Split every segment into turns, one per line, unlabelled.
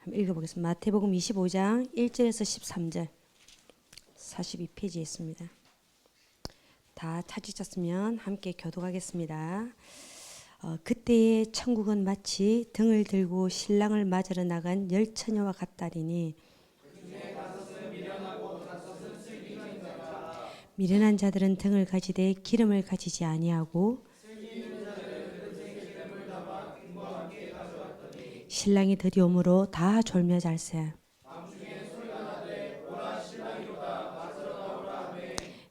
한번 읽어보겠습니다. 마태복음 25장 1절에서 13절 42페이지에 있습니다. 다 찾으셨으면 함께 교독하겠습니다. 그때의 천국은 마치 등을 들고 신랑을 맞으러 나간 열 처녀와 같다리니 미련한 자들은 등을 가지되 기름을 가지지 아니하고 신랑이 드디움으로 다 졸며 잘세.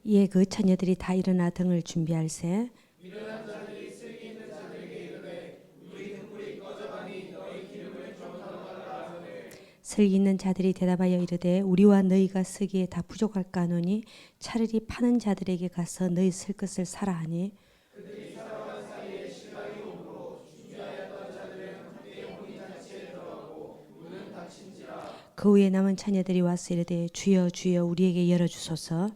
이에 그 처녀들이 다 일어나 등을 준비할세. 슬기 있는 자들이 대답하여 이르되 우리와 너희가 쓰기에 다 부족할까 하노니 차라리 파는 자들에게 가서 너희 쓸 것을 사라 하니 그 후에 남은 처녀들이 와서 이르되 주여 주여 우리에게 열어주소서.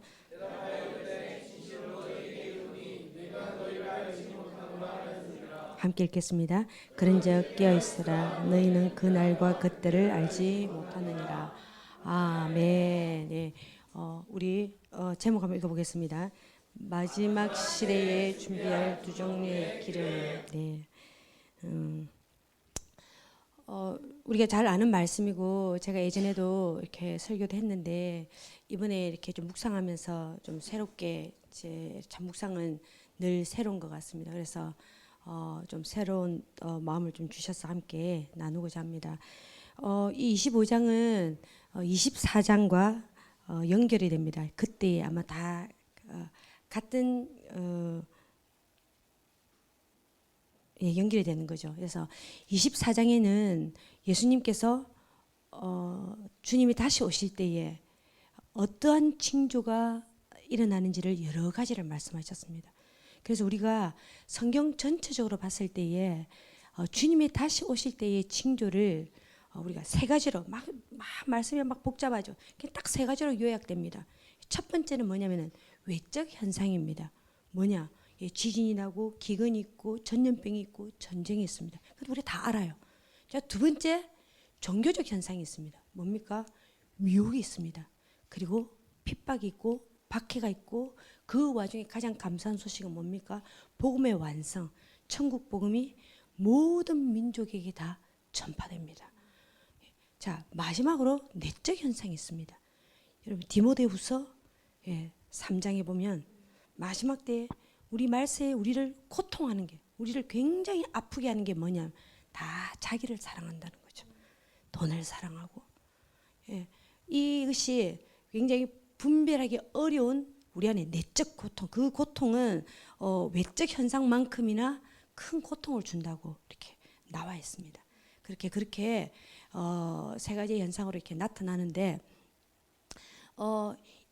함께 읽겠습니다. 그런즉 깨어있으라 너희는 그 날과 그 때를 알지 못하느니라. 아멘. 네. 우리 제목 한번 읽어보겠습니다. 마지막 시대에 준비할 두 종류의 기름. 네. 우리가 잘 아는 말씀이고 제가 예전에도 이렇게 설교도 했는데 이번에 이렇게 좀 묵상하면서 좀 새롭게 제 참 묵상은 늘 새로운 것 같습니다. 그래서 좀 새로운 마음을 좀 주셔서 함께 나누고자 합니다. 이 25장은 24장과 연결이 됩니다. 그때 아마 다 같은 연결이 되는 거죠. 그래서 24장에는 예수님께서 주님이 다시 오실 때에 어떠한 징조가 일어나는지를 여러 가지를 말씀하셨습니다. 그래서 우리가 성경 전체적으로 봤을 때에 주님이 다시 오실 때의 징조를 우리가 세 가지로 막 말씀이 막 복잡하죠. 딱 세 가지로 요약됩니다. 첫 번째는 뭐냐면은 외적 현상입니다. 뭐냐? 지진이 나고 기근이 있고 전염병이 있고 전쟁이 있습니다. 우리 다 알아요. 자, 두 번째 종교적 현상이 있습니다. 뭡니까? 미혹이 있습니다. 그리고 핍박이 있고 박해가 있고 그 와중에 가장 감사한 소식은 뭡니까? 복음의 완성, 천국 복음이 모든 민족에게 다 전파됩니다. 자, 마지막으로 내적 현상이 있습니다. 여러분 디모데후서 3장에 보면 마지막 때에 우리 말세에 우리를 고통하는 게, 우리를 굉장히 아프게 하는 게 뭐냐면 다 자기를 사랑한다는 거죠. 돈을 사랑하고. 이것이 굉장히 분별하기 어려운 우리 안에 내적 고통, 그 고통은 외적 현상만큼이나 큰 고통을 준다고 이렇게 나와 있습니다. 그렇게 세 가지 현상으로 이렇게 나타나는데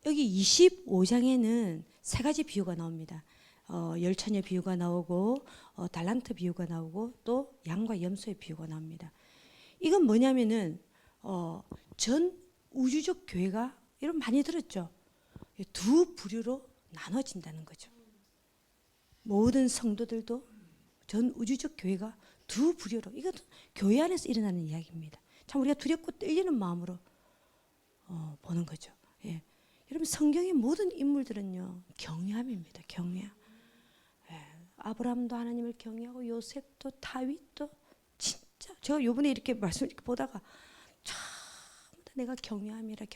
여기 25장에는 세 가지 비유가 나옵니다. 열처녀 비유가 나오고 달란트 비유가 나오고 또 양과 염소의 비유가 나옵니다. 이건 뭐냐면은 전 우주적 교회가 여러분 많이 들었죠? 두 부류로 나눠진다는 거죠. 모든 성도들도 전 우주적 교회가 두 부류로, 이것도 교회 안에서 일어나는 이야기입니다. 참 우리가 두렵고 떨리는 마음으로 보는 거죠. 여러분 성경의 모든 인물들은요 경외함입니다. 경외함. 아브라함도 하나님을 경외하고 요셉도 다윗도 진짜 제가 요번에 이렇게 말씀 보다가 참 내가 경외함이라.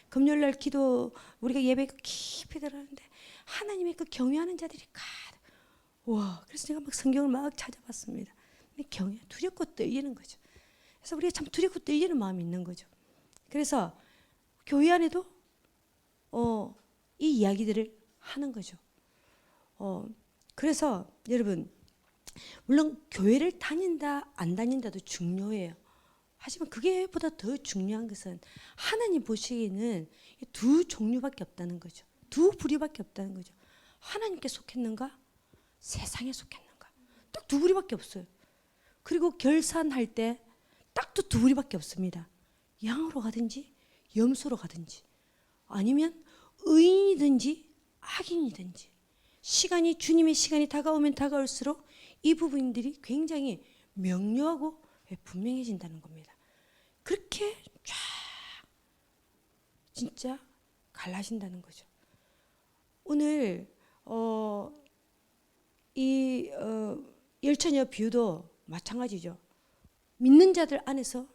금요일날 기도 우리가 예배 깊이 들었는데 하나님의 그 경외하는 자들이 가득. 와, 그래서 제가 막 성경을 막 찾아봤습니다. 경외, 두렵고 떨리는 거죠. 그래서 우리가 참 두렵고 떨리는 마음이 있는 거죠. 그래서 교회 안에도 이 이야기들을 하는 거죠. 그래서 여러분 물론 교회를 다닌다 안 다닌다도 중요해요. 하지만 그게보다 더 중요한 것은 하나님 보시기에는 두 종류밖에 없다는 거죠. 두 부류밖에 없다는 거죠. 하나님께 속했는가? 세상에 속했는가? 딱 두 부류밖에 없어요. 그리고 결산할 때 딱 또 두 부류밖에 없습니다. 양으로 가든지 염소로 가든지 아니면 의인이든지 악인이든지 주님의 시간이 다가오면 다가올수록 이 부분들이 굉장히 명료하고 분명해진다는 겁니다. 그렇게 쫙 진짜 갈라진다는 거죠. 오늘 이 열처녀 비유도 마찬가지죠. 믿는 자들 안에서,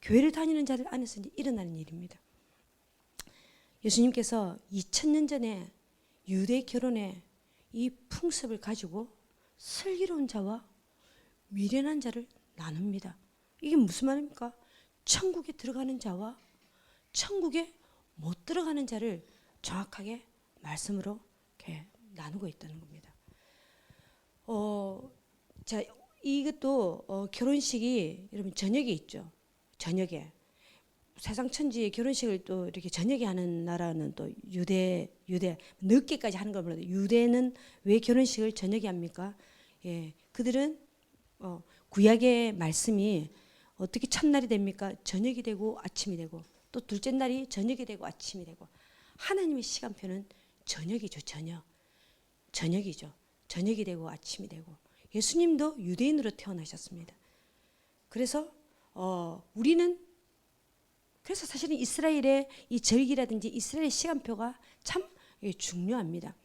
교회를 다니는 자들 안에서 이제 일어나는 일입니다. 예수님께서 2000년 전에 유대 결혼의 이 풍습을 가지고 슬기로운 자와 미련한 자를 나눕니다. 이게 무슨 말입니까? 천국에 들어가는 자와 천국에 못 들어가는 자를 정확하게 말씀으로 이렇게 나누고 있다는 겁니다. 자, 이것도 결혼식이 여러분 저녁에 있죠. 저녁에 세상 천지의 결혼식을 또 이렇게 저녁에 하는 나라는 또 유대 늦게까지 하는 걸 몰라도 유대는 왜 결혼식을 저녁에 합니까? 예, 그들은 구약의 말씀이 어떻게 첫날이 됩니까? 저녁이 되고 아침이 되고 또 둘째 날이 저녁이 되고 아침이 되고 하나님의 시간표는 저녁이죠. 저녁이죠. 저녁이 되고 아침이 되고 예수님도 유대인으로 태어나셨습니다. 그래서 우리는 그래서 사실은 이스라엘의 이 절기라든지 이스라엘의 시간표가 참 중요합니다.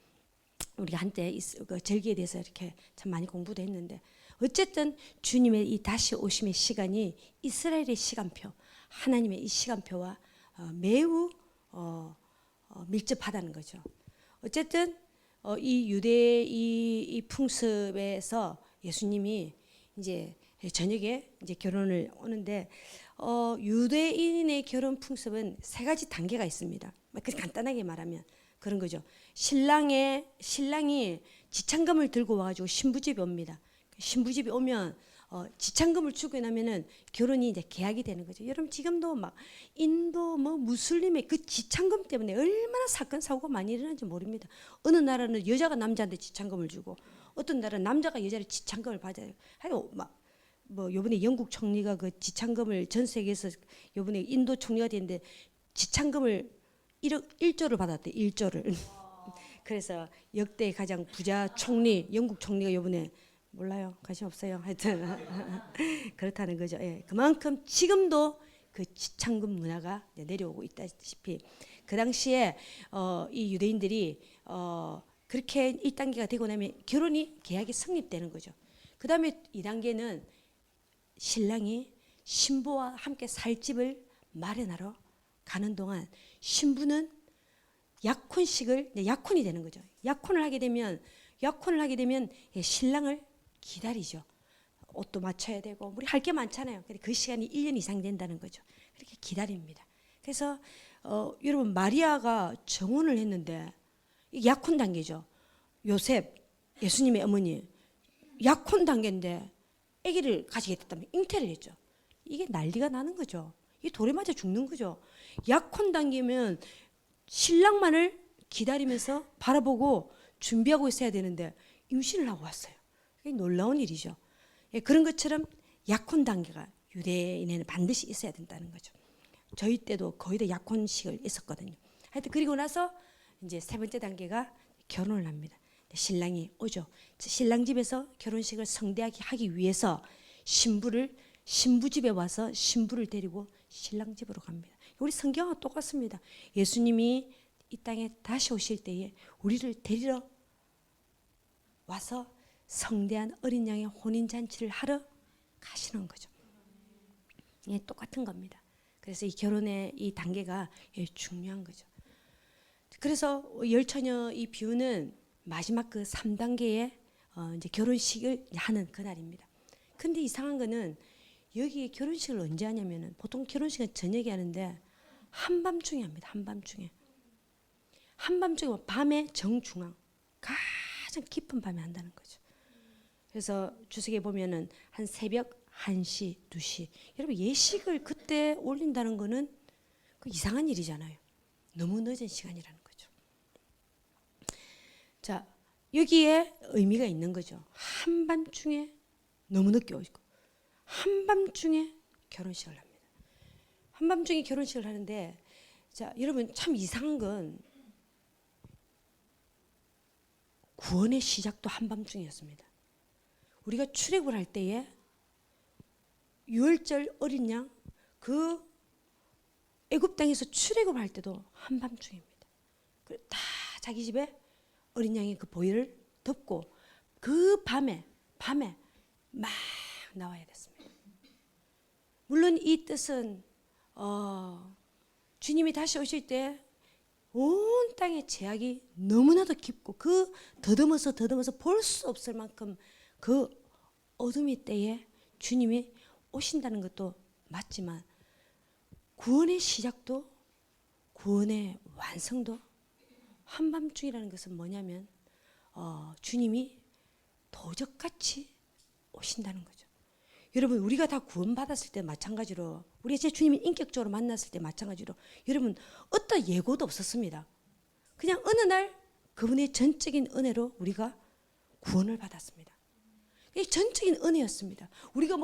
우리가 한때 그 절기에 대해서 이렇게 참 많이 공부도 했는데 어쨌든 주님의 이 다시 오심의 시간이 이스라엘의 시간표, 하나님의 이 시간표와 매우 밀접하다는 거죠. 어쨌든 이 유대 이 풍습에서 예수님이 이제 저녁에 이제 결혼을 오는데 유대인의 결혼 풍습은 세 가지 단계가 있습니다. 간단하게 말하면 그런 거죠. 신랑이 지창금을 들고 와가지고 신부집에 옵니다. 신부집에 오면 지창금을 주고 나면은 결혼이 이제 계약이 되는 거죠. 여러분 지금도 막 인도 뭐 무슬림의 그 지창금 때문에 얼마나 사건 사고가 많이 일어나는지 모릅니다. 어느 나라는 여자가 남자한테 지창금을 주고 어떤 나라는 남자가 여자를 지창금을 받아요. 하여간 뭐 요번에 영국 총리가 그 지창금을 전 세계에서 요번에 인도 총리가 됐는데 지창금을 1조를 받았대. 1조를. 그래서 역대 가장 부자 총리 영국 총리가 요번에 몰라요. 관심 없어요. 하여튼 그렇다는 거죠. 예. 그만큼 지금도 그 지창금 문화가 내려오고 있다시피 그 당시에 이 유대인들이 그렇게 1단계가 되고 나면 계약이 성립되는 거죠. 그 다음에 2단계는 신랑이 신부와 함께 살 집을 마련하러 가는 동안 신부는 약혼이 되는 거죠. 약혼을 하게 되면 신랑을 기다리죠. 옷도 맞춰야 되고 우리 할 게 많잖아요. 근데 그 시간이 1년 이상 된다는 거죠. 그렇게 기다립니다. 그래서 여러분 마리아가 정혼을 했는데 약혼 단계죠. 요셉 예수님의 어머니 약혼 단계인데 아기를 가지게 됐다면 잉태를 했죠. 이게 난리가 나는 거죠. 이 돌에 맞아 죽는 거죠. 약혼 단계면 신랑만을 기다리면서 바라보고 준비하고 있어야 되는데 임신을 하고 왔어요. 이게 놀라운 일이죠. 예, 그런 것처럼 약혼 단계가 유대인에는 반드시 있어야 된다는 거죠. 저희 때도 거의 다 약혼식을 있었거든요. 하여튼 그리고 나서 이제 세 번째 단계가 결혼을 합니다. 신랑이 오죠. 신랑 집에서 결혼식을 성대하게 하기 위해서 신부집에 와서 신부를 데리고 신랑 집으로 갑니다. 우리 성경과 똑같습니다. 예수님이 이 땅에 다시 오실 때에 우리를 데리러 와서 성대한 어린 양의 혼인 잔치를 하러 가시는 거죠. 예, 똑같은 겁니다. 그래서 이 결혼의 이 단계가 중요한 거죠. 그래서 열처녀 이 비유는 마지막 그 3단계의 이제 결혼식을 하는 그날입니다. 근데 이상한 거는 여기 결혼식을 언제 하냐면은 보통 결혼식은 저녁에 하는데 한밤중에 합니다. 한밤중에 밤의 정중앙 가장 깊은 밤에 한다는 거죠. 그래서 주석에 보면은 한 새벽 1시, 2시. 여러분 예식을 그때 올린다는 거는 그 이상한 일이잖아요. 너무 늦은 시간이라는 거죠. 자, 여기에 의미가 있는 거죠. 한밤중에 너무 늦게 오시고 한밤중에 결혼식을 합니다. 한밤중에 결혼식을 하는데 자, 여러분 참 이상한 건 구원의 시작도 한밤중이었습니다. 우리가 출애굽을 할 때에 유월절 어린 양 그 애굽 땅에서 출애굽할 때도 한밤중입니다. 다 자기 집에 어린 양의 그 보혈을 덮고 그 밤에 막 나와야 됐습니다. 물론 이 뜻은 주님이 다시 오실 때 온 땅의 죄악이 너무나도 깊고 그 더듬어서 볼 수 없을 만큼 그 어둠의 때에 주님이 오신다는 것도 맞지만 구원의 시작도 구원의 완성도 한밤중이라는 것은 뭐냐면 주님이 도적같이 오신다는 거죠. 여러분 우리가 다 구원받았을 때 마찬가지로 우리가 제 주님을 인격적으로 만났을 때 마찬가지로 여러분 어떤 예고도 없었습니다. 그냥 어느 날 그분의 전적인 은혜로 우리가 구원을 받았습니다. 이게 전적인 은혜였습니다. 우리가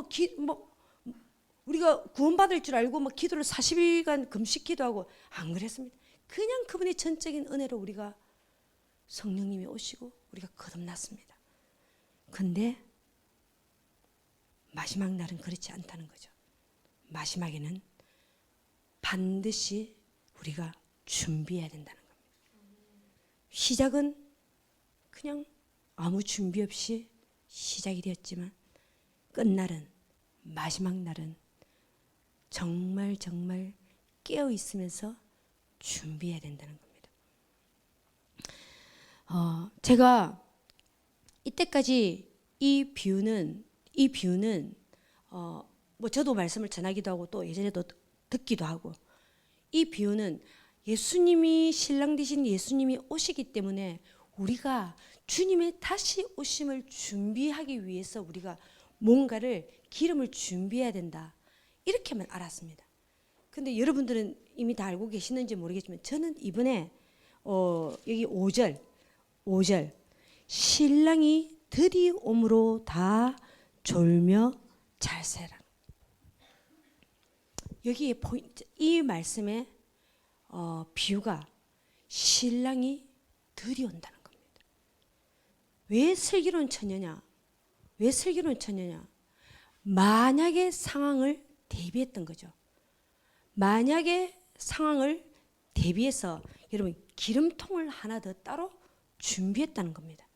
우리가 구원받을 줄 알고 기도를 40일간 금식 기도하고 안 그랬습니다. 그냥 그분의 전적인 은혜로 우리가 성령님이 오시고 우리가 거듭났습니다. 근데 마지막 날은 그렇지 않다는 거죠. 마지막에는 반드시 우리가 준비해야 된다는 겁니다. 시작은 그냥 아무 준비 없이 시작이 되었지만 끝날은 마지막 날은 정말 깨어 있으면서 준비해야 된다는 겁니다. 제가 이때까지 이 비유는 저도 말씀을 전하기도 하고 또 예전에도 듣기도 하고 이 비유는 예수님이 신랑 되신 예수님이 오시기 때문에 우리가 주님의 다시 오심을 준비하기 위해서 우리가 뭔가를 기름을 준비해야 된다 이렇게만 알았습니다. 근데 여러분들은 이미 다 알고 계시는지 모르겠지만 저는 이번에 여기 5절 신랑이 들이옴으로 다 졸며 잘세라. 여기에 포인트, 이 말씀의 비유가 신랑이 들이온다는 겁니다. 왜 슬기로운 처녀냐? 만약의 상황을 대비했던 거죠. 만약의 상황을 대비해서 여러분 기름통을 하나 더 따로 준비했다는 겁니다.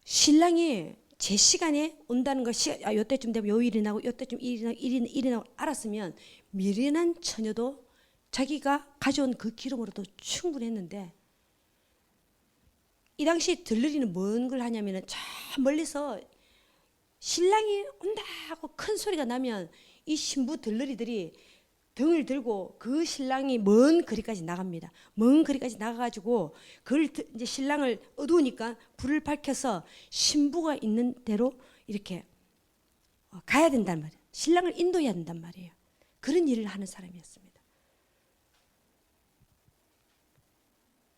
신랑이 제 시간에 온다는 걸 요때쯤 되면 요 일이 나고 요때쯤 일이 나고 알았으면 미련한 처녀도 자기가 가져온 그 기름으로도 충분했는데 이 당시 들러리는 뭔 걸 하냐면은 저 멀리서 신랑이 온다 하고 큰 소리가 나면 이 신부 들러리들이 등을 들고 그 신랑이 먼 거리까지 나갑니다. 먼 거리까지 나가가지고 그걸 이제 신랑을 어두우니까 불을 밝혀서 신부가 있는 대로 이렇게 가야 된단 말이에요. 신랑을 인도해야 된단 말이에요. 그런 일을 하는 사람이었습니다.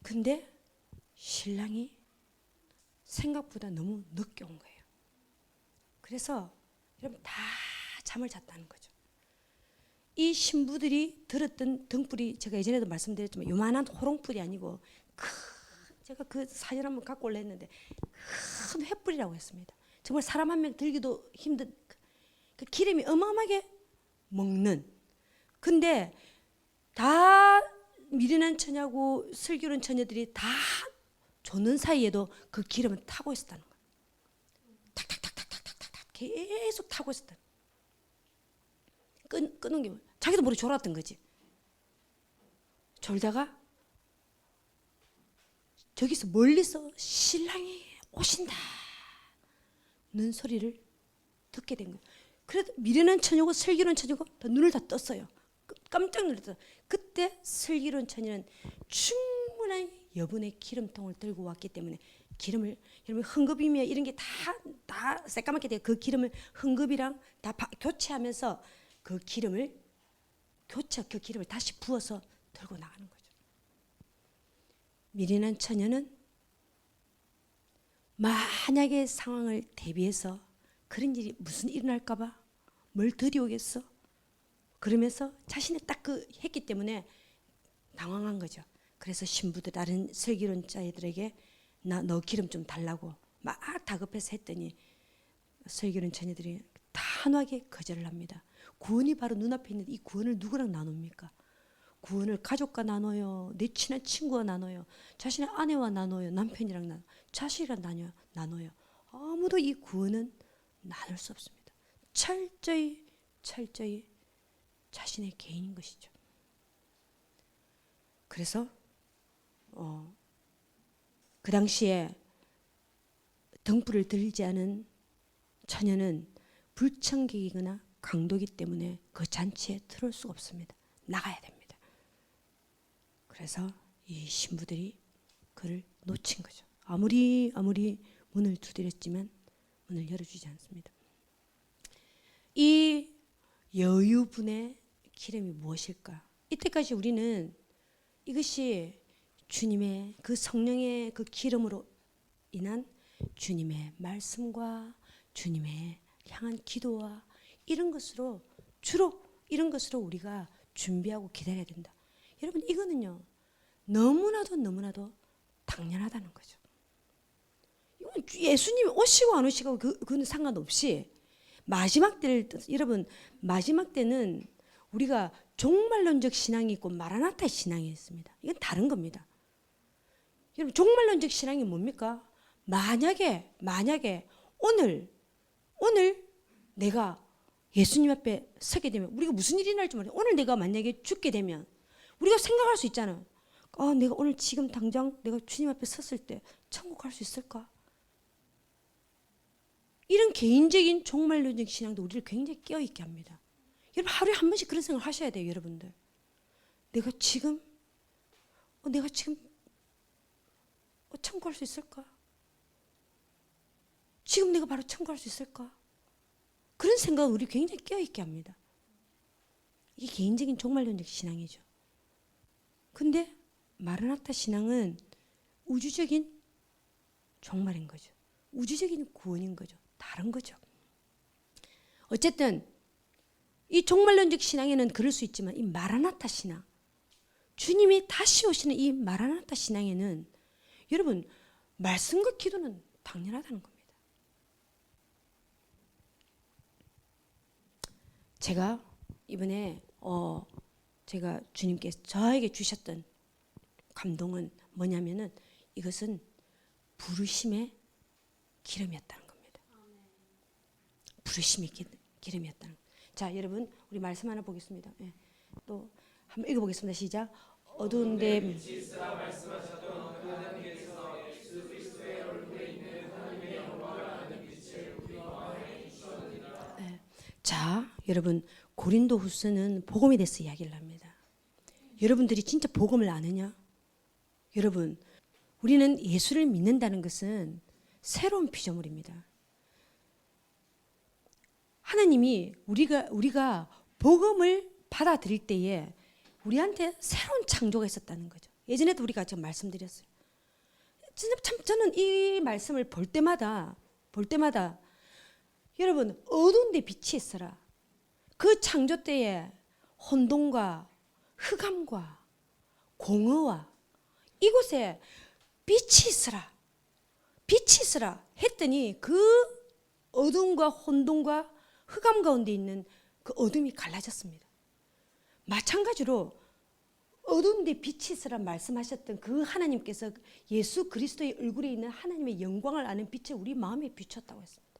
근데 신랑이 생각보다 너무 늦게 온 거예요. 그래서 여러분 다 잠을 잤다는 거죠. 이 신부들이 들었던 등불이 제가 예전에도 말씀드렸지만 요만한 호롱불이 아니고 제가 그 사진 한번 갖고 올라 했는데 큰 횃불이라고 했습니다. 정말 사람 한 명 들기도 힘든 그 기름이 어마어마하게 먹는. 근데 다 미련한 처녀고 슬기로운 처녀들이 다 조는 사이에도 그 기름을 타고 있었다는 거예요. 탁탁탁탁탁탁탁 계속 타고 있었다. 끄는 게 자기도 모르게 졸았던 거지. 졸다가 저기서 멀리서 신랑이 오신다 는 소리를 듣게 된 거예요. 그래도 미련한 처녀고 슬기로운 처녀고 다 눈을 다 떴어요. 깜짝 놀랐어요. 그때 슬기로운 처녀는 충분한 여분의 기름통을 들고 왔기 때문에 기름을 여러분 흥급이며 이런 게 다 새까맣게 돼요. 그 기름을 흥급이랑 다 교체하면서 그 기름을 다시 부어서 들고 나가는 거죠. 미련한 처녀는 만약의 상황을 대비해서 그런 일이 무슨 일어날까봐 뭘 들이오겠어? 그러면서 자신이 딱 했기 때문에 당황한 거죠. 그래서 신부들 다른 슬기로운 자애들에게 너 기름 좀 달라고 막 다급해서 했더니 슬기로운 처녀들이 다 단호하게 거절을 합니다. 구원이 바로 눈앞에 있는데 이 구원을 누구랑 나눕니까? 구원을 가족과 나눠요. 내 친한 친구와 나눠요. 자신의 아내와 나눠요. 남편이랑 나눠요. 자식이랑 나눠요. 아무도 이 구원은 나눌 수 없습니다. 철저히 자신의 개인인 것이죠. 그래서 그 당시에 등불을 들지 않은 처녀는 불청객이거나 강도기 때문에 그 잔치에 들어올 수가 없습니다. 나가야 됩니다. 그래서 이 신부들이 그를 놓친 거죠. 아무리 문을 두드렸지만 문을 열어주지 않습니다. 이 여유분의 기름이 무엇일까? 이때까지 우리는 이것이 주님의 그 성령의 그 기름으로 인한 주님의 말씀과 주님의 향한 기도와 이런 것으로 주로 이런 것으로 우리가 준비하고 기다려야 된다. 여러분 이거는요 너무나도 당연하다는 거죠. 이건 예수님이 오시고 안 오시고 그건 상관없이 마지막 때를 여러분 마지막 때는 우리가 종말론적 신앙이 있고 마라나타 신앙이 있습니다. 이건 다른 겁니다. 여러분 종말론적 신앙이 뭡니까? 만약에 오늘 내가 예수님 앞에 서게 되면 우리가 무슨 일이 날지 모르겠어요. 오늘 내가 만약에 죽게 되면 우리가 생각할 수 있잖아요. 내가 오늘 지금 당장 내가 주님 앞에 섰을 때 천국 갈 수 있을까? 이런 개인적인 종말론적 신앙도 우리를 굉장히 깨어있게 합니다. 여러분 하루에 한 번씩 그런 생각을 하셔야 돼요. 여러분들 내가 지금 천국 갈 수 있을까? 지금 내가 바로 천국 갈 수 있을까? 그런 생각을 우리 굉장히 깨어있게 합니다. 이게 개인적인 종말론적 신앙이죠. 근데 마라나타 신앙은 우주적인 종말인 거죠. 우주적인 구원인 거죠. 다른 거죠. 어쨌든 이 종말론적 신앙에는 그럴 수 있지만 이 마라나타 신앙, 주님이 다시 오시는 이 마라나타 신앙에는 여러분 말씀과 기도는 당연하다는 겁니다. 제가 이번에 제가 주님께서 저에게 주셨던 감동은 뭐냐면은 이것은 부르심의 기름이었다는 겁니다. 부르심의 기름이었다는 겁니다. 자, 여러분 우리 말씀 하나 보겠습니다. 네. 또 한번 읽어보겠습니다. 시작. 어두운데 자, 여러분 고린도후서는 복음에 대해서 이야기를 합니다. 여러분들이 진짜 복음을 아느냐? 여러분 우리는 예수를 믿는다는 것은 새로운 피조물입니다. 하나님이 우리가 복음을 받아들일 때에 우리한테 새로운 창조가 있었다는 거죠. 예전에도 우리가 좀 말씀드렸어요. 저는 이 말씀을 볼 때마다 여러분 어두운 데 빛이 있어라. 그 창조 때에 혼돈과 흑암과 공허와 이곳에 빛이 있으라 했더니 그 어둠과 혼돈과 흑암 가운데 있는 그 어둠이 갈라졌습니다. 마찬가지로 어두운 데 빛이 있으라 말씀하셨던 그 하나님께서 예수 그리스도의 얼굴에 있는 하나님의 영광을 아는 빛을 우리 마음에 비췄다고 했습니다.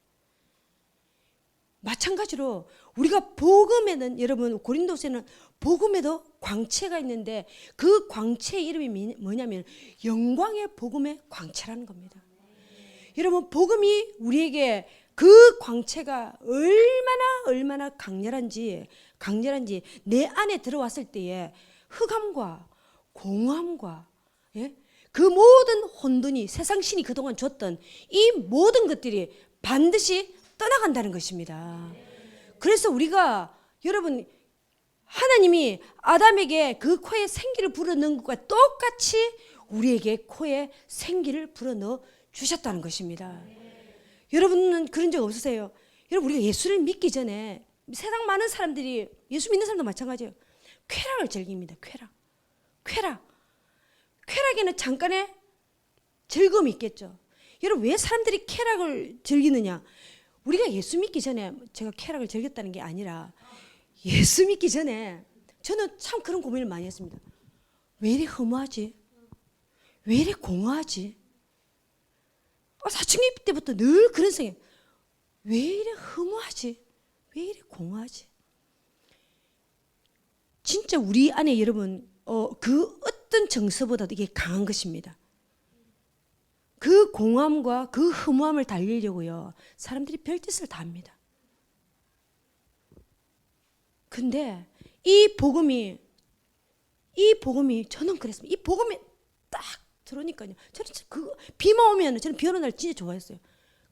마찬가지로 우리가 복음에는 여러분 고린도서에는 복음에도 광채가 있는데 그 광채의 이름이 뭐냐면 영광의 복음의 광채라는 겁니다. 여러분 복음이 우리에게 그 광채가 얼마나 강렬한지 내 안에 들어왔을 때에 흑암과 공허함과 그 모든 혼돈이 세상 신이 그동안 줬던 이 모든 것들이 반드시 떠나간다는 것입니다. 그래서 우리가 여러분 하나님이 아담에게 그 코에 생기를 불어넣은 것과 똑같이 우리에게 코에 생기를 불어넣어 주셨다는 것입니다. 여러분은 그런 적 없으세요? 여러분 우리가 예수를 믿기 전에 세상 많은 사람들이 예수 믿는 사람도 마찬가지예요. 쾌락을 즐깁니다. 쾌락에는 잠깐의 즐거움이 있겠죠. 여러분 왜 사람들이 쾌락을 즐기느냐? 우리가 예수 믿기 전에 제가 쾌락을 즐겼다는 게 아니라 예수 믿기 전에 저는 참 그런 고민을 많이 했습니다. 왜 이래 허무하지? 왜 이래 공허하지? 사춘기 때부터 늘 그런 생각. 왜 이래 허무하지? 왜 이래 공허하지? 진짜 우리 안에 여러분 그 어떤 정서보다도 이게 강한 것입니다. 그 공허함과 그 허무함을 달리려고요. 사람들이 별짓을 다 합니다. 근데 이 복음이 저는 그랬습니다. 이 복음이 딱 들어오니까요. 저는 비만 오면 저는 비 오는 날 진짜 좋아했어요.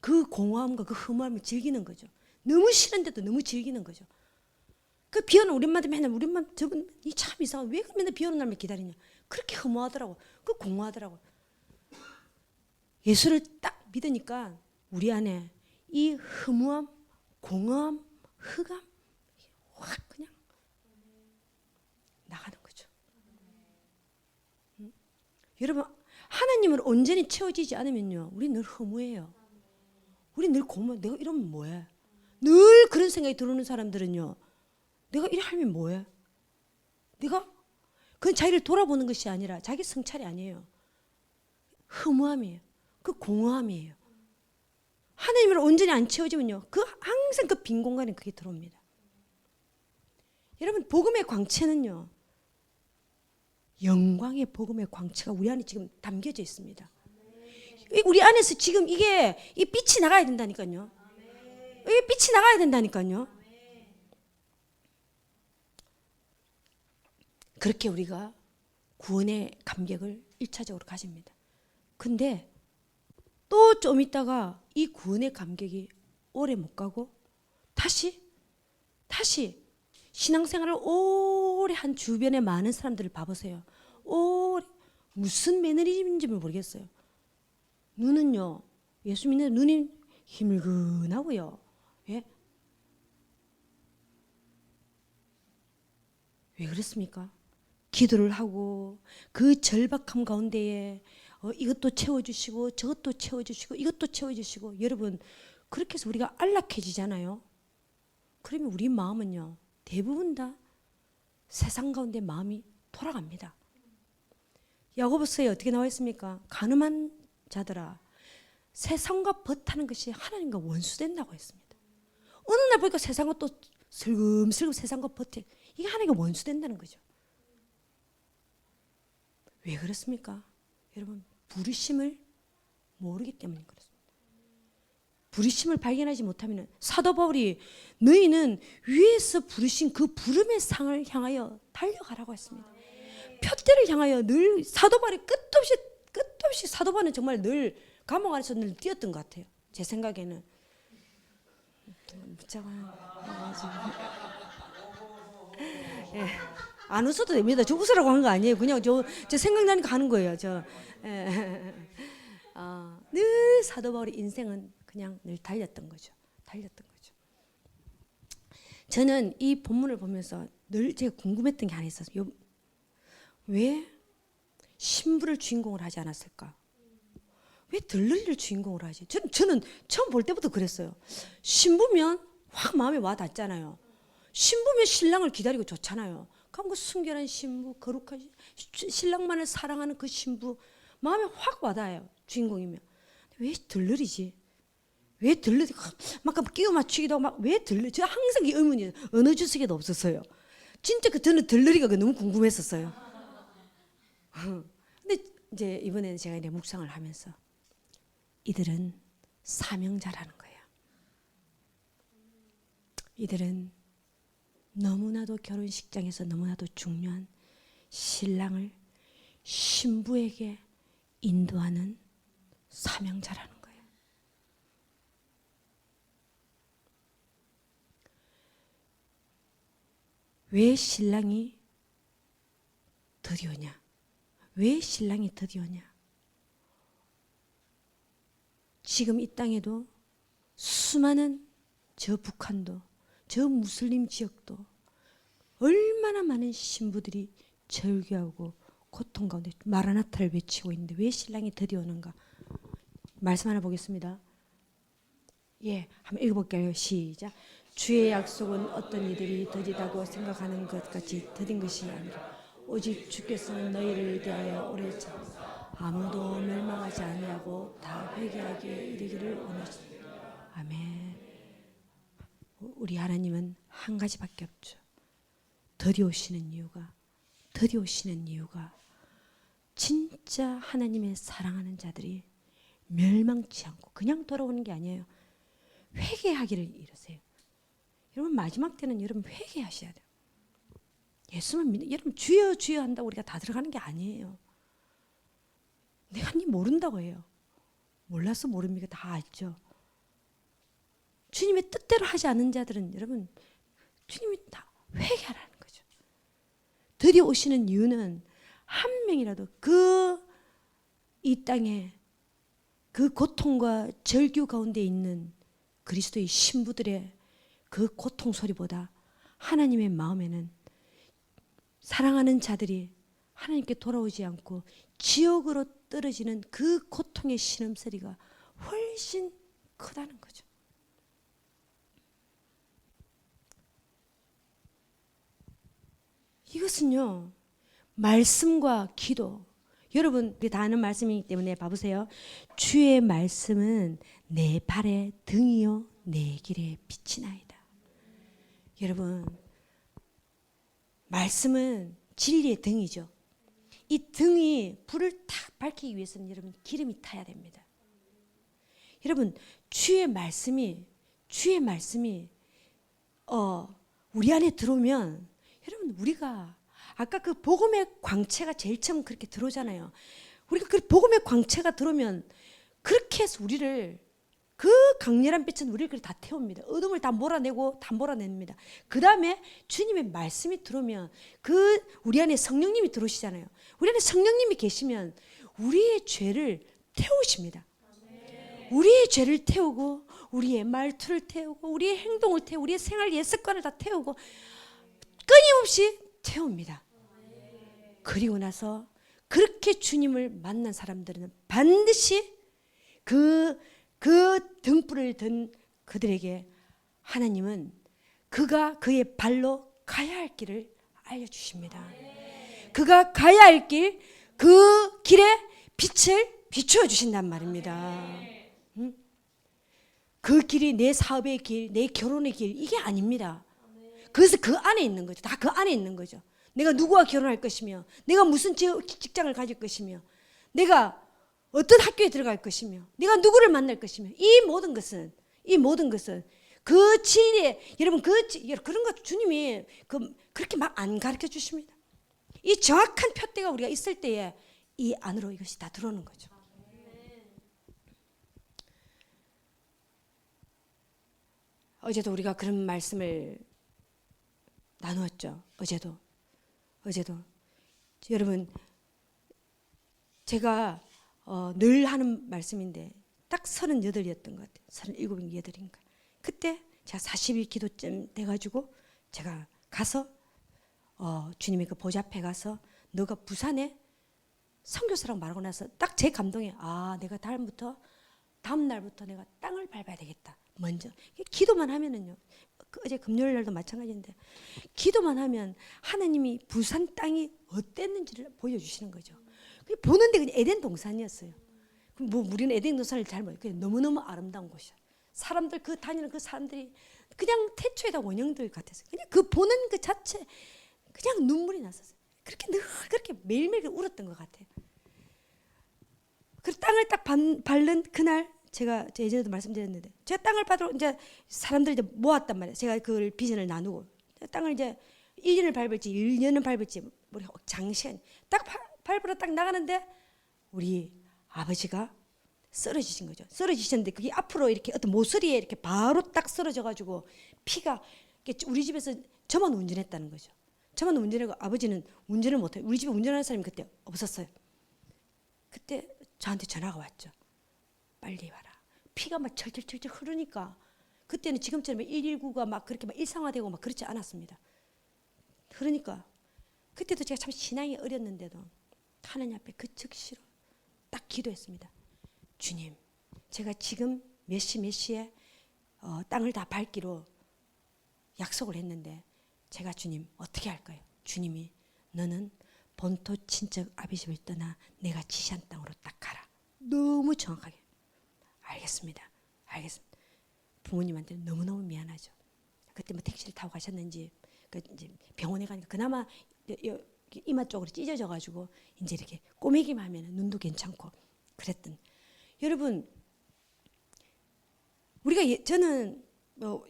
그 공허함과 그 허무함을 즐기는 거죠. 너무 싫은데도 너무 즐기는 거죠. 그 비 오는 우리 엄마도 맨날 우리 엄마 저분 이 참 이상해. 왜 맨날 비 오는 날만 기다리냐. 그렇게 허무하더라고. 그 공허하더라고. 예수를 딱 믿으니까 우리 안에 이 허무함, 공허함, 흑암 확 그냥 나가는 거죠. 여러분 하나님을 온전히 채워지지 않으면요. 우리 늘 허무해요. 우리 늘 공허해. 내가 이러면 뭐해? 늘 그런 생각이 들어오는 사람들은요. 내가 이래 하면 뭐해? 내가 그건 자기를 돌아보는 것이 아니라 자기 성찰이 아니에요. 허무함이에요. 그 공허함이에요. 하나님을 온전히 안 채워지면요. 항상 그 빈 공간에 그게 들어옵니다. 여러분 복음의 광채는요. 영광의 복음의 광채가 우리 안에 지금 담겨져 있습니다. 우리 안에서 지금 이 빛이 나가야 된다니까요. 이 빛이 나가야 된다니까요. 그렇게 우리가 구원의 감격을 1차적으로 가집니다. 근데 또 좀 있다가 이 구원의 감격이 오래 못 가고 다시 신앙생활을 오래 한 주변에 많은 사람들을 봐보세요. 오래 무슨 매너리즘인지 모르겠어요. 눈은요. 예수 믿는 눈이 희물근하고요. 예? 왜 그렇습니까? 기도를 하고 그 절박함 가운데에 이것도 채워주시고 저것도 채워주시고 이것도 채워주시고 여러분 그렇게 해서 우리가 안락해지잖아요. 그러면 우리 마음은요. 대부분 다 세상 가운데 마음이 돌아갑니다. 야고보서에 어떻게 나와 있습니까? 가늠한 자들아 세상과 벗하는 것이 하나님과 원수된다고 했습니다. 어느 날 보니까 세상과 또 슬금슬금 세상과 벗해 이게 하나님과 원수된다는 거죠. 왜 그렇습니까? 여러분 부르심을 모르기 때문인 그렇습니다. 부르심을 발견하지 못하면 사도 바울이 너희는 위에서 부르신 그 부름의 상을 향하여 달려가라고 했습니다. 표대를 향하여 늘 사도 바울이 끝없이 사도 바울은 정말 늘 감옥 안에서 늘 뛰었던 것 같아요. 제 생각에는 예. 안 웃어도 됩니다. 저 웃으라고 한 거 아니에요. 그냥 저 생각나니까 하는 거예요. 늘 사도 바울의 인생은 그냥 늘 달렸던 거죠. 저는 이 본문을 보면서 늘 제가 궁금했던 게 하나 있었어요. 왜 신부를 주인공을 하지 않았을까? 왜 들러리를 주인공으로 하지? 저는 처음 볼 때부터 그랬어요. 신부면 확 마음에 와 닿잖아요. 신부면 신랑을 기다리고 좋잖아요. 그럼 그 순결한 신부, 거룩한 신랑만을 사랑하는 그 신부 마음에 확 와닿아요. 주인공이면. 왜 들러리지? 왜 들러리? 막 끼워 맞추기도 하고 막 왜 들러리? 저 항상 이 의문이 어느 주석에도 없었어요. 진짜 저는 들러리가 너무 궁금했었어요. 근데 이제 이번에는 제가 이제 묵상을 하면서 이들은 사명자라는 거예요. 이들은 너무나도 결혼식장에서 너무나도 중요한 신랑을 신부에게 인도하는 사명자라는 거예요. 왜 신랑이 드디어냐? 왜 신랑이 드디어냐? 지금 이 땅에도 수많은 저 북한도 저 무슬림 지역도 얼마나 많은 신부들이 절규하고 고통 가운데 마라나타를 외치고 있는데 왜 신랑이 드디어 오는가? 말씀 하나 보겠습니다. 예, 한번 읽어볼게요. 시작. 주의 약속은 어떤 이들이 더디다고 생각하는 것 같이 더딘 것이 아니라 오직 주께서는 너희를 대하여 오래 참 아무도 멸망하지 아니하고 다 회개하기에 이르기를 원하시니. 아멘. 우리 하나님은 한 가지밖에 없죠. 더디 오시는 이유가 진짜 하나님의 사랑하는 자들이 멸망치 않고 그냥 돌아오는 게 아니에요. 회개하기를 이르세요. 여러분 마지막 때는 여러분 회개하셔야 돼요. 예수만 믿는 여러분 주여 주여 한다고 우리가 다 들어가는 게 아니에요. 내가 니 모른다고 해요. 몰라서 모릅니까? 다 알죠. 주님의 뜻대로 하지 않는 자들은 여러분 주님이 다 회개하라는 거죠. 드디어 오시는 이유는 한 명이라도 이 땅에 그 고통과 절규 가운데 있는 그리스도의 신부들의 그 고통 소리보다 하나님의 마음에는 사랑하는 자들이 하나님께 돌아오지 않고 지옥으로 떨어지는 그 고통의 신음소리가 훨씬 크다는 거죠. 이것은요, 말씀과 기도. 여러분, 우리 다 아는 말씀이기 때문에 봐보세요. 주의 말씀은 내 발의 등이요, 내 길의 빛이나이다. 여러분, 말씀은 진리의 등이죠. 이 등이 불을 탁 밝히기 위해서는 여러분 기름이 타야 됩니다. 여러분, 주의 말씀이 우리 안에 들어오면 여러분 우리가 아까 그 복음의 광채가 제일 처음 그렇게 들어오잖아요. 우리가 그 복음의 광채가 들어오면 그렇게 해서 우리를 그 강렬한 빛은 우리를 다 태웁니다. 어둠을 다 몰아냅니다. 그 다음에 주님의 말씀이 들어오면 우리 안에 성령님이 들어오시잖아요. 우리 안에 성령님이 계시면 우리의 죄를 태우십니다. 우리의 죄를 태우고 우리의 말투를 태우고 우리의 행동을 태우고 우리의 생활 습관을 다 태우고 끊임없이 태웁니다. 그리고 나서 그렇게 주님을 만난 사람들은 반드시 그 등불을 든 그들에게 하나님은 그가 그의 발로 가야 할 길을 알려주십니다. 그가 가야 할 길, 그 길에 빛을 비추어 주신단 말입니다. 그 길이 내 사업의 길, 내 결혼의 길 이게 아닙니다. 그래서 그 안에 있는 거죠. 다 그 안에 있는 거죠. 내가 누구와 결혼할 것이며 내가 무슨 직장을 가질 것이며 내가 어떤 학교에 들어갈 것이며 내가 누구를 만날 것이며 이 모든 것은 그 진리에 여러분 그런 것 주님이 그렇게 막 안 가르쳐 주십니다. 이 정확한 표대가 우리가 있을 때에 이 안으로 이것이 다 들어오는 거죠. 어제도 우리가 그런 말씀을 나누었죠. 어제도 여러분 제가 늘 하는 말씀인데 딱 38이었던 것 같아요. 37인가 8인가. 그때 제가 40일 기도쯤 돼가지고 제가 가서 주님의 그 보좌 앞에 가서 너가 부산에 선교사라고 말하고 나서 딱 제 감동에 내가 다음 날부터 내가 땅을 밟아야 되겠다. 먼저 기도만 하면은요. 어제 금요일 날도 마찬가지인데 기도만 하면 하나님이 부산 땅이 어땠는지를 보여주시는 거죠. 보는데 그냥 에덴 동산이었어요. 뭐 우리는 에덴 동산을 잘 모르고 그냥 너무너무 아름다운 곳이야. 사람들 다니는 그 사람들이 그냥 태초에다 원형들 같았어요. 그냥 그 보는 그 자체 그냥 눈물이 났었어요. 그렇게 매일매일 울었던 것 같아요. 그 땅을 딱 밟는 그날 제가 예전에도 말씀드렸는데 제가 땅을 받으러 이제 사람들 이제 모았단 말이에요. 제가 그걸 비전을 나누고 땅을 이제 1년을 밟을지 1년을 밟을지 우리 장시간 딱 밟으러 딱 나가는데 우리 아버지가 쓰러지신 거죠. 쓰러지셨는데 그게 앞으로 이렇게 어떤 모서리에 이렇게 바로 딱 쓰러져가지고 피가 우리 집에서 저만 운전했다는 거죠. 저만 운전하고 아버지는 운전을 못해요. 우리 집에 운전하는 사람이 그때 없었어요. 그때 저한테 전화가 왔죠. 빨리 와라. 피가 막 철철철철 흐르니까 그때는 지금처럼 119가 막 그렇게 막 일상화되고 막 그렇지 않았습니다. 그러니까 그때도 제가 참 신앙이 어렸는데도 하나님 앞에 그 즉시로 딱 기도했습니다. 주님, 제가 지금 몇 시에 땅을 다 밟기로 약속을 했는데 제가 주님 어떻게 할까요? 주님이 너는 본토 친척 아비집을 떠나 내가 지시한 땅으로 딱 가라. 너무 정확하게. 알겠습니다. 부모님한테 너무너무 미안하죠. 그때 뭐 택시를 타고 가셨는지 이제 병원에 가니까 그나마 이마 쪽으로 찢어져 가지고 이제 이렇게 꼬매기만 하면 눈도 괜찮고 그랬던. 여러분 우리가 저는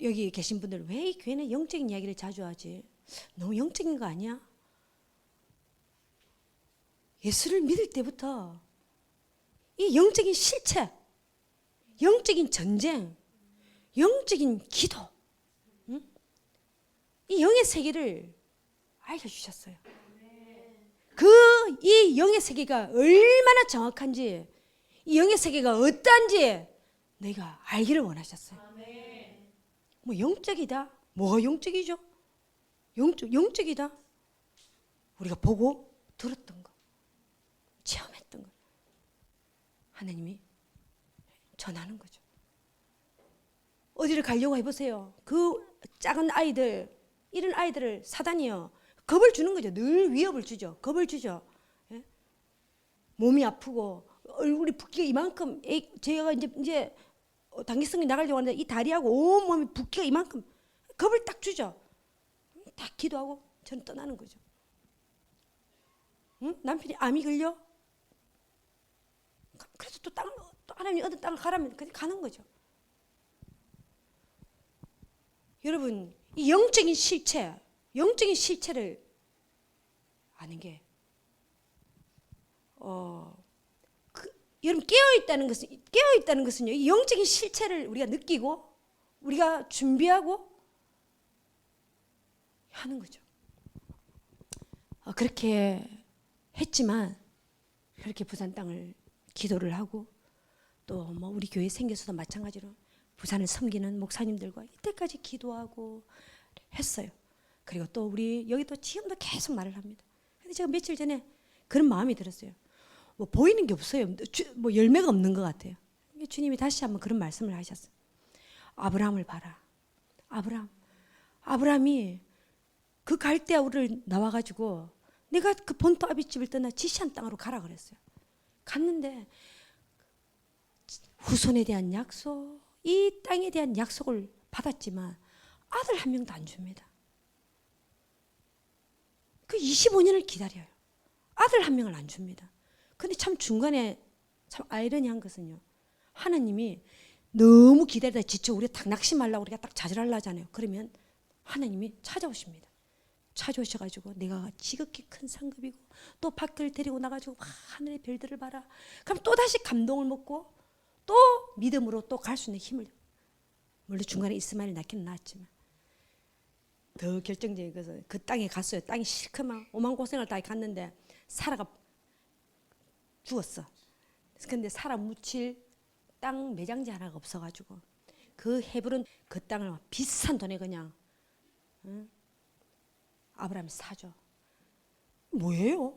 여기 계신 분들 왜 이 교회는 영적인 이야기를 자주 하지? 너무 영적인 거 아니야? 예수를 믿을 때부터 이 영적인 실체, 영적인 전쟁, 영적인 기도, 이 영의 세계를 알려주셨어요. 이 영의 세계가 얼마나 정확한지, 이 영의 세계가 어떠한지 내가 알기를 원하셨어요. 뭐 영적이다? 뭐가 영적이죠? 영적이다? 우리가 보고 들었던 거, 체험했던 거, 하나님이 전하는 거죠. 어디를 가려고 해보세요. 그 작은 아이들, 이런 아이들을 사단이요 겁을 주는 거죠. 늘 위협을 주죠. 겁을 주죠. 예? 몸이 아프고 얼굴이 붓기가 이만큼. 제가 이제 단기성이 나가려고 하는데 이 다리하고 온 몸이 붓기가 이만큼. 겁을 딱 주죠. 딱 기도하고 저는 떠나는 거죠. 응? 남편이 암이 걸려? 그래서 또 하나님이 얻은 땅을 가라면 그냥 가는 거죠. 여러분 이 영적인 실체를 아는 게 여러분 깨어 있다는 것은요. 이 영적인 실체를 우리가 느끼고 우리가 준비하고 하는 거죠. 그렇게 했지만 그렇게 부산 땅을 기도를 하고 또 뭐 우리 교회 생겨서도 마찬가지로 부산을 섬기는 목사님들과 이때까지 기도하고 했어요. 그리고 또 우리 여기 또 지금도 계속 말을 합니다. 근데 제가 며칠 전에 그런 마음이 들었어요. 뭐 보이는 게 없어요. 뭐 열매가 없는 것 같아요. 주님이 다시 한번 그런 말씀을 하셨어요. 아브라함을 봐라. 아브라함이 그 갈대아 우를 나와가지고 내가 그 본토 아비집을 떠나 지시한 땅으로 가라 그랬어요. 갔는데 후손에 대한 약속, 이 땅에 대한 약속을 받았지만 아들 한 명도 안 줍니다. 그 25년을 기다려요. 아들 한 명을 안 줍니다. 근데 참 중간에 참 아이러니한 것은요. 하나님이 너무 기다리다 지쳐 우리가 딱 낙심하려고 우리가 딱 좌절하려 하잖아요. 그러면 하나님이 찾아오십니다. 찾아오셔가지고 내가 지극히 큰 상급이고 또 밖을 데리고 나가지고 하늘의 별들을 봐라. 그럼 또 다시 감동을 먹고 또 믿음으로 또 갈 수 있는 힘을. 물론 중간에 이스마엘 낳기는 낳았지만 더 결정적인 것은 그 땅에 갔어요. 땅이 실크만 오만 고생을 다 갔는데 사라가 죽었어. 근데 사라 묻힐 땅 매장지 하나가 없어가지고 그 헤브론 그 땅을 비싼 돈에 그냥 아브라함이 사줘. 뭐예요?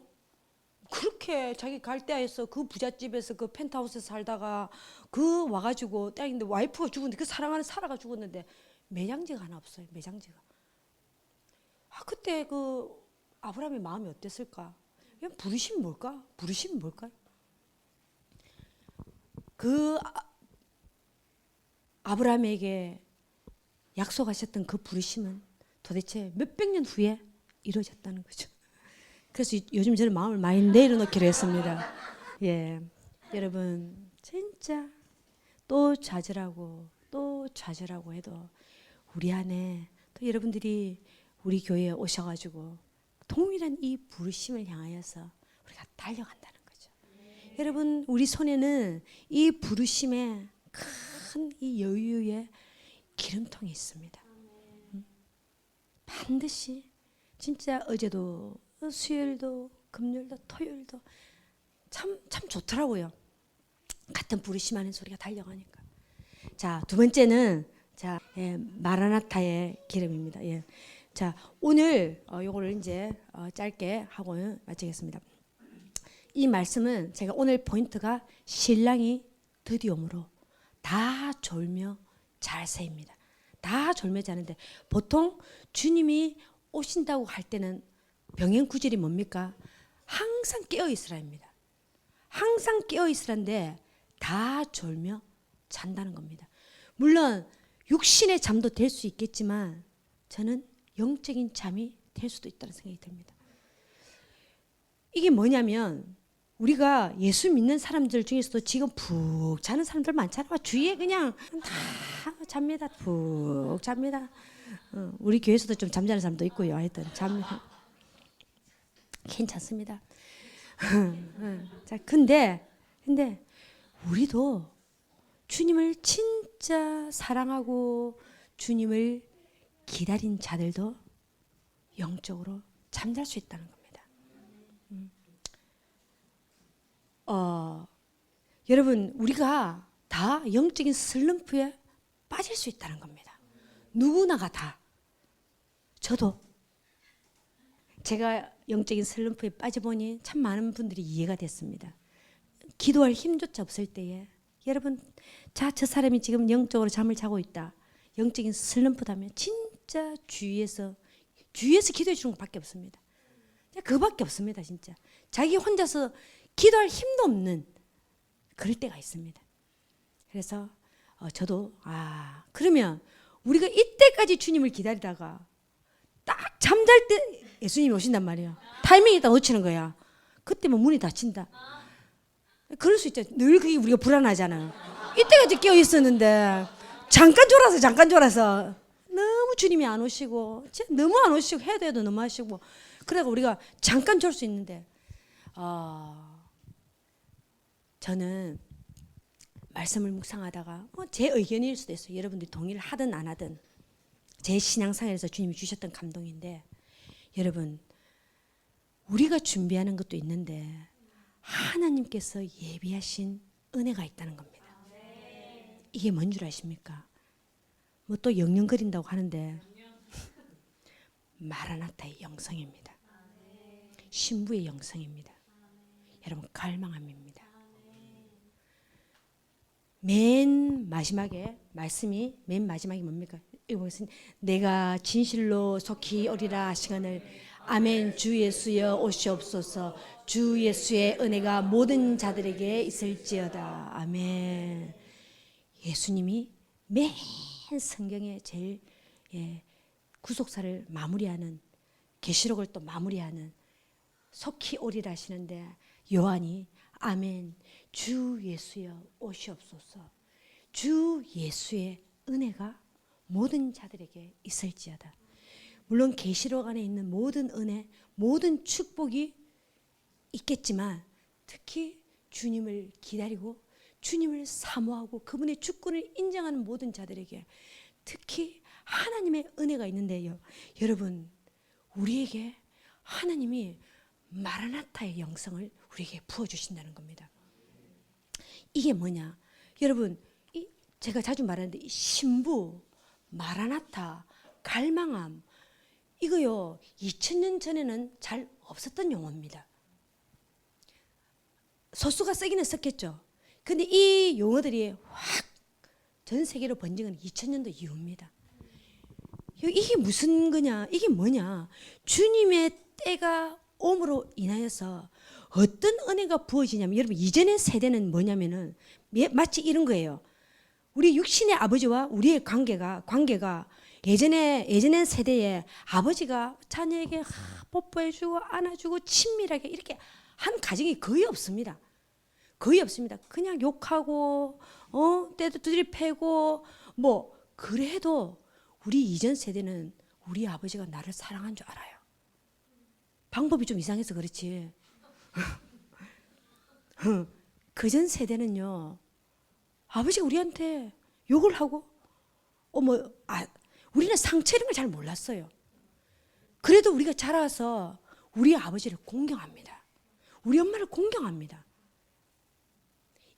그렇게 자기 갈대아에서 그 부잣집에서 그 펜트하우스에 살다가 그 와가지고 땅인데 와이프가 죽었는데 그 사랑하는 사라가 죽었는데 매장지가 하나 없어요. 매장지가. 그때 그 아브라함의 마음이 어땠을까? 부르심이 뭘까? 부르심이 뭘까요? 그 아브라함에게 약속하셨던 그 부르심은 도대체 몇백 년 후에 이루어졌다는 거죠. 그래서 요즘 저는 마음을 많이 내려놓기로 했습니다. 예, 여러분 진짜 또 좌절하고 해도 우리 안에 또 여러분들이 우리 교회에 오셔가지고 동일한 이 부르심을 향하여서 우리가 달려간다는 거죠. 여러분 우리 손에는 이 부르심의 큰 이 여유의 기름통이 있습니다. 반드시 진짜 어제도 수요일도 금요일도 토요일도 참 좋더라고요. 같은 부르심 안에서 우리가 달려가니까. 자, 두 번째는 마라나타의 기름입니다. 예. 자, 오늘 요거를 이제 짧게 하고 마치겠습니다. 이 말씀은 제가 오늘 포인트가 신랑이 드디어 오므로 다 졸며 잘 새입니다. 다 졸매지 않은데 보통 주님이 오신다고 할 때는 병행구절이 뭡니까? 항상 깨어 있으라입니다. 항상 깨어 있으란데 다 졸며 잔다는 겁니다. 물론 육신의 잠도 될 수 있겠지만 저는 영적인 잠이 될 수도 있다는 생각이 듭니다. 이게 뭐냐면 우리가 예수 믿는 사람들 중에서도 지금 푹 자는 사람들 많잖아요. 주위에 그냥 다 잡니다. 푹 잡니다. 우리 교회에서도 좀 잠자는 사람도 있고요. 하여튼 잡니다. 괜찮습니다. 자, 근데 우리도 주님을 진짜 사랑하고 주님을 기다린 자들도 영적으로 잠잘 수 있다는 겁니다. 여러분 우리가 다 영적인 슬럼프에 빠질 수 있다는 겁니다. 누구나가 다. 저도 제가 영적인 슬럼프에 빠져보니 참 많은 분들이 이해가 됐습니다. 기도할 힘조차 없을 때에 여러분 자, 저 사람이 지금 영적으로 잠을 자고 있다. 영적인 슬럼프다면 진짜 주위에서 기도해 주는 것밖에 없습니다. 그거밖에 없습니다. 진짜 자기 혼자서 기도할 힘도 없는 그럴 때가 있습니다. 그래서 저도 그러면 우리가 이때까지 주님을 기다리다가 딱 잠잘 때 예수님이 오신단 말이에요. 타이밍이 딱 놓치는 거야. 그때 뭐 문이 닫힌다. 그럴 수 있죠. 늘 그게 우리가 불안하잖아요. 이때까지 깨어 있었는데 잠깐 졸아서 너무 주님이 안 오시고 너무 안 오시고 해도 너무 하시고 그래가 우리가 잠깐 졸 수 있는데 저는 말씀을 묵상하다가 제 의견일 수도 있어요. 여러분들이 동의를 하든 안 하든 제 신앙생활에서 주님이 주셨던 감동인데 여러분 우리가 준비하는 것도 있는데 하나님께서 예비하신 은혜가 있다는 겁니다. 이게 뭔 줄 아십니까? 뭐 또 영영거린다고 하는데 마라나타의 영성입니다. 신부의 영성입니다. 여러분 갈망함입니다. 맨 마지막에 말씀이 맨 마지막이 뭡니까? 이거 무슨 내가 진실로 속히 오리라 하시거늘 아멘. 주 예수여 오시옵소서. 주 예수의 은혜가 모든 자들에게 있을지어다. 아멘. 예수님이 맨 성경에 제일 구속사를 마무리하는 계시록을 또 마무리하는 속히 오리라 하시는데 요한이 아멘. 주 예수여 오시옵소서. 주 예수의 은혜가 모든 자들에게 있을지어다. 물론 계시록 안에 있는 모든 은혜, 모든 축복이 있겠지만 특히 주님을 기다리고 주님을 사모하고 그분의 주권을 인정하는 모든 자들에게 특히 하나님의 은혜가 있는데요. 여러분 우리에게 하나님이 마라나타의 영성을 우리에게 부어주신다는 겁니다. 이게 뭐냐? 여러분 제가 자주 말하는데 이 신부, 마라나타, 갈망함 이거요 2000년 전에는 잘 없었던 용어입니다. 소수가 쓰기는 썼겠죠. 근데 이 용어들이 확 전 세계로 번진 건 2000년도 이후입니다. 이게 무슨 거냐? 이게 뭐냐? 주님의 때가 옴으로 인하여서 어떤 은혜가 부어지냐면 여러분 이전의 세대는 뭐냐면은 마치 이런 거예요. 우리 육신의 아버지와 우리의 관계가 예전의 세대에 아버지가 자녀에게 뽀뽀해주고 안아주고 친밀하게 이렇게 한 가정이 거의 없습니다. 거의 없습니다. 그냥 욕하고 때도 두드리 패고 뭐 그래도 우리 이전 세대는 우리 아버지가 나를 사랑한 줄 알아요. 방법이 좀 이상해서 그렇지. 그전 세대는요. 아버지가 우리한테 욕을 하고 우리는 상처 이런 걸 잘 몰랐어요. 그래도 우리가 자라서 우리 아버지를 공경합니다. 우리 엄마를 공경합니다.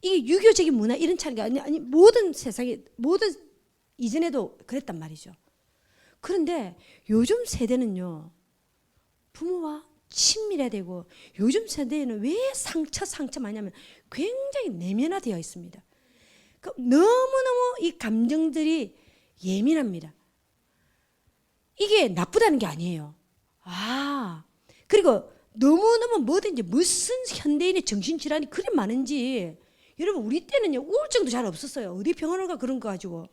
이게 유교적인 문화 이런 차이가 아니 모든 세상에 모든 이전에도 그랬단 말이죠. 그런데 요즘 세대는요. 부모와 친밀해야 되고 요즘 세대에는 왜 상처 많이 하면 굉장히 내면화되어 있습니다. 너무너무 이 감정들이 예민합니다. 이게 나쁘다는 게 아니에요. 그리고 너무너무 뭐든지 무슨 현대인의 정신질환이 그리 많은지, 여러분 우리 때는요 우울증도 잘 없었어요. 어디 병원을 가 그런 거 가지고.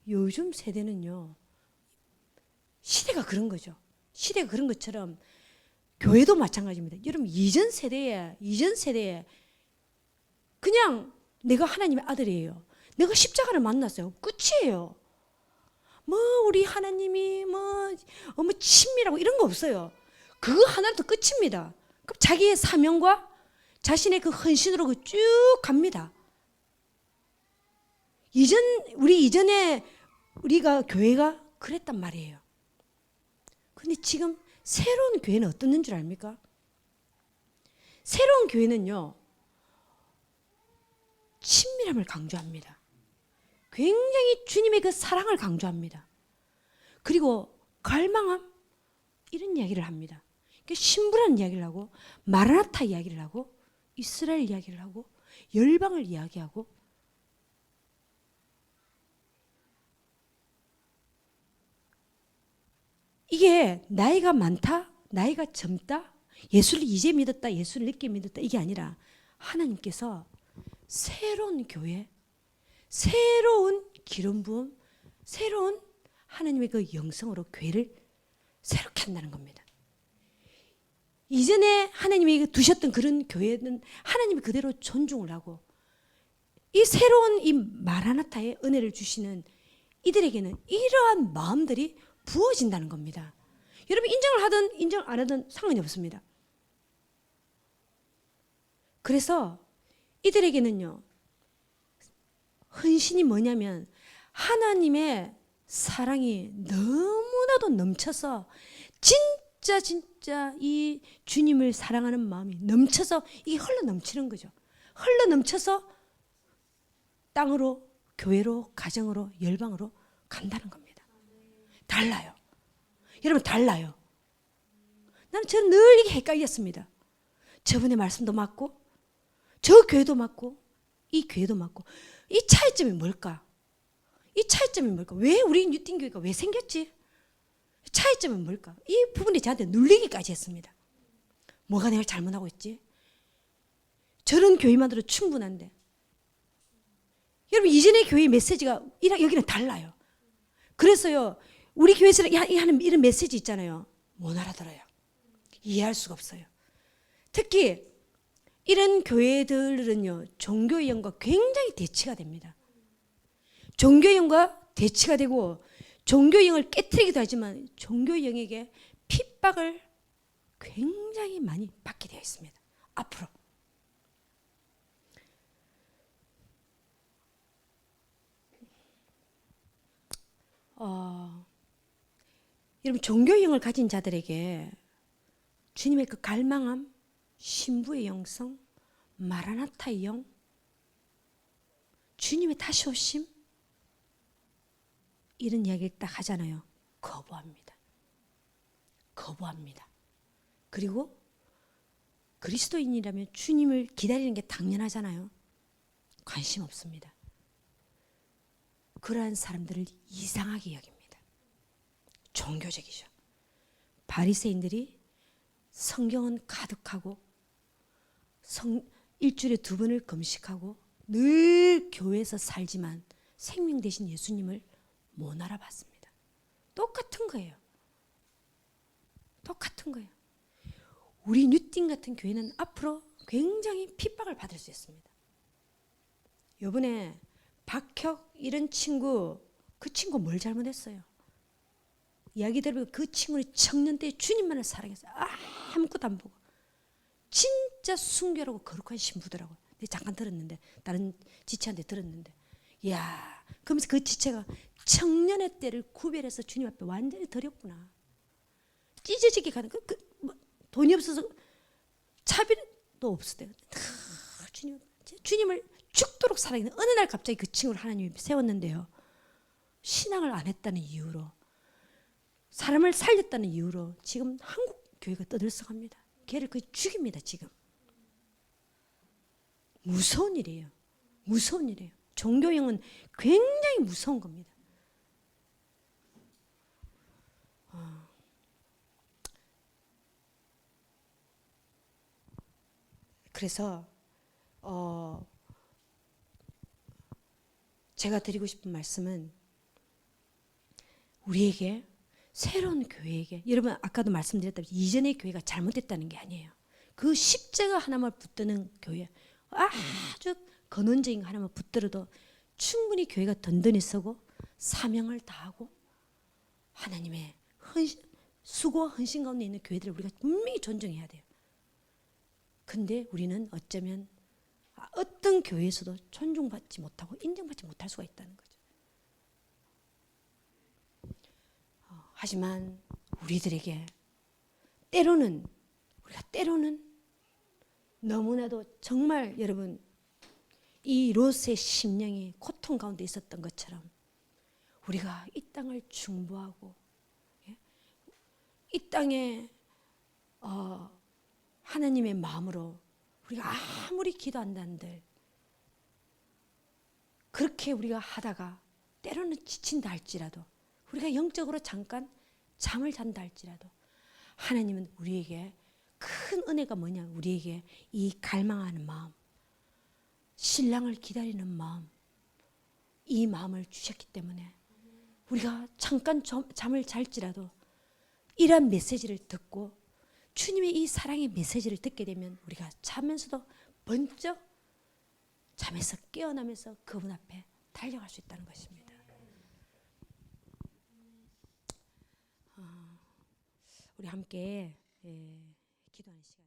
요즘 세대는요 시대가 그런 거죠. 시대가 그런 것처럼 교회도 마찬가지입니다. 여러분 이전 세대에 그냥 내가 하나님의 아들이에요. 내가 십자가를 만났어요. 끝이에요. 뭐 우리 하나님이 뭐 친밀하고 이런 거 없어요. 그거 하나로 끝입니다. 그럼 자기의 사명과 자신의 그 헌신으로 쭉 갑니다. 이전에 우리가 교회가 그랬단 말이에요. 근데 지금 새로운 교회는 어떤 줄 압니까? 새로운 교회는요 친밀함을 강조합니다. 굉장히 주님의 그 사랑을 강조합니다. 그리고 갈망함 이런 이야기를 합니다. 신부라는 이야기를 하고 마라나타 이야기를 하고 이스라엘 이야기를 하고 열방을 이야기하고, 이게 나이가 많다, 나이가 젊다, 예수를 이제 믿었다, 예수를 늦게 믿었다, 이게 아니라 하나님께서 새로운 교회, 새로운 기름 부음, 새로운 하나님의 그 영성으로 교회를 새롭게 한다는 겁니다. 이전에 하나님이 두셨던 그런 교회는 하나님이 그대로 존중을 하고, 이 새로운 이 마라나타의 은혜를 주시는 이들에게는 이러한 마음들이 부어진다는 겁니다. 여러분 인정을 하든 인정 안 하든 상관이 없습니다. 그래서 이들에게는요 헌신이 뭐냐면 하나님의 사랑이 너무나도 넘쳐서 진짜 이 주님을 사랑하는 마음이 넘쳐서 이게 흘러 넘치는 거죠. 흘러 넘쳐서 땅으로, 교회로, 가정으로, 열방으로 간다는 겁니다. 달라요. 여러분 달라요. 저는 늘 이게 헷갈렸습니다. 저분의 말씀도 맞고 저 교회도 맞고 이 교회도 맞고, 이 차이점이 뭘까? 왜 우리 뉴띵교회가 왜 생겼지? 차이점은 뭘까? 이 부분이 저한테 눌리기까지 했습니다. 뭐가 내가 잘못하고 있지? 저런 교회만으로 충분한데. 여러분 이전의 교회 메시지가 여기는 달라요. 그래서요 우리 교회에서 하는 이런 메시지 있잖아요. 못 알아들어요. 이해할 수가 없어요. 특히 이런 교회들은요 종교의 영과 굉장히 대치가 됩니다. 종교의 영과 대치가 되고 종교의 영을 깨트리기도 하지만 종교의 영에게 핍박을 굉장히 많이 받게 되어 있습니다. 앞으로. 여러분 종교의 영을 가진 자들에게 주님의 그 갈망함, 신부의 영성, 마라나타의 영, 주님의 다시 오심, 이런 이야기를 딱 하잖아요. 거부합니다. 그리고 그리스도인이라면 주님을 기다리는 게 당연하잖아요. 관심 없습니다. 그러한 사람들을 이상하게 여깁니다. 종교적이죠. 바리새인들이 성경은 가득하고 일주일에 2번을 금식하고 늘 교회에서 살지만 생명 되신 예수님을 못 알아봤습니다. 똑같은 거예요. 우리 뉴띵 같은 교회는 앞으로 굉장히 핍박을 받을 수 있습니다. 이번에 박혁 이런 친구, 그 친구 뭘 잘못했어요? 이야기 들으면 그 친구는 청년 때 주님만을 사랑했어요. 아무것도 안 보고. 진짜 순결하고 거룩한 신부더라고요. 내가 잠깐 들었는데, 다른 지체한테 들었는데, 그러면서 그 지체가 청년의 때를 구별해서 주님 앞에 완전히 드렸구나. 찢어지게 가는 돈이 없어서 차비도 없을 때 주님을 죽도록 사랑했는 어느 날 갑자기 그 친구를 하나님이 세웠는데요. 신앙을 안 했다는 이유로, 사람을 살렸다는 이유로 지금 한국 교회가 떠들썩합니다. 걔를 거의 죽입니다. 지금 무서운 일이에요. 무서운 일이에요. 종교형은 굉장히 무서운 겁니다. 그래서 제가 드리고 싶은 말씀은 우리에게 새로운 교회에게, 여러분 아까도 말씀드렸다시피 이전의 교회가 잘못됐다는 게 아니에요. 그 십자가 하나만 붙드는 교회, 아주 근원적인 거 하나만 붙들어도 충분히 교회가 든든히 서고 사명을 다하고 하나님의 수고와 헌신 가운데 있는 교회들을 우리가 분명히 존중해야 돼요. 근데 우리는 어쩌면 어떤 교회에서도 존중받지 못하고 인정받지 못할 수가 있다는 거죠. 하지만 우리들에게 우리가 때로는 너무나도 정말 여러분 이 롯의 심령이 고통 가운데 있었던 것처럼 우리가 이 땅을 중보하고 이 땅에 하나님의 마음으로 우리가 아무리 기도한다는들 그렇게 우리가 하다가 때로는 지친다 할지라도 우리가 영적으로 잠깐 잠을 잔다 할지라도 하나님은 우리에게 큰 은혜가 뭐냐, 우리에게 이 갈망하는 마음, 신랑을 기다리는 마음, 이 마음을 주셨기 때문에 우리가 잠깐 잠을 잘지라도 이러한 메시지를 듣고 주님의 이 사랑의 메시지를 듣게 되면 우리가 자면서도 번쩍 잠에서 깨어나면서 그분 앞에 달려갈 수 있다는 것입니다. 우리 함께 기도하는 시간.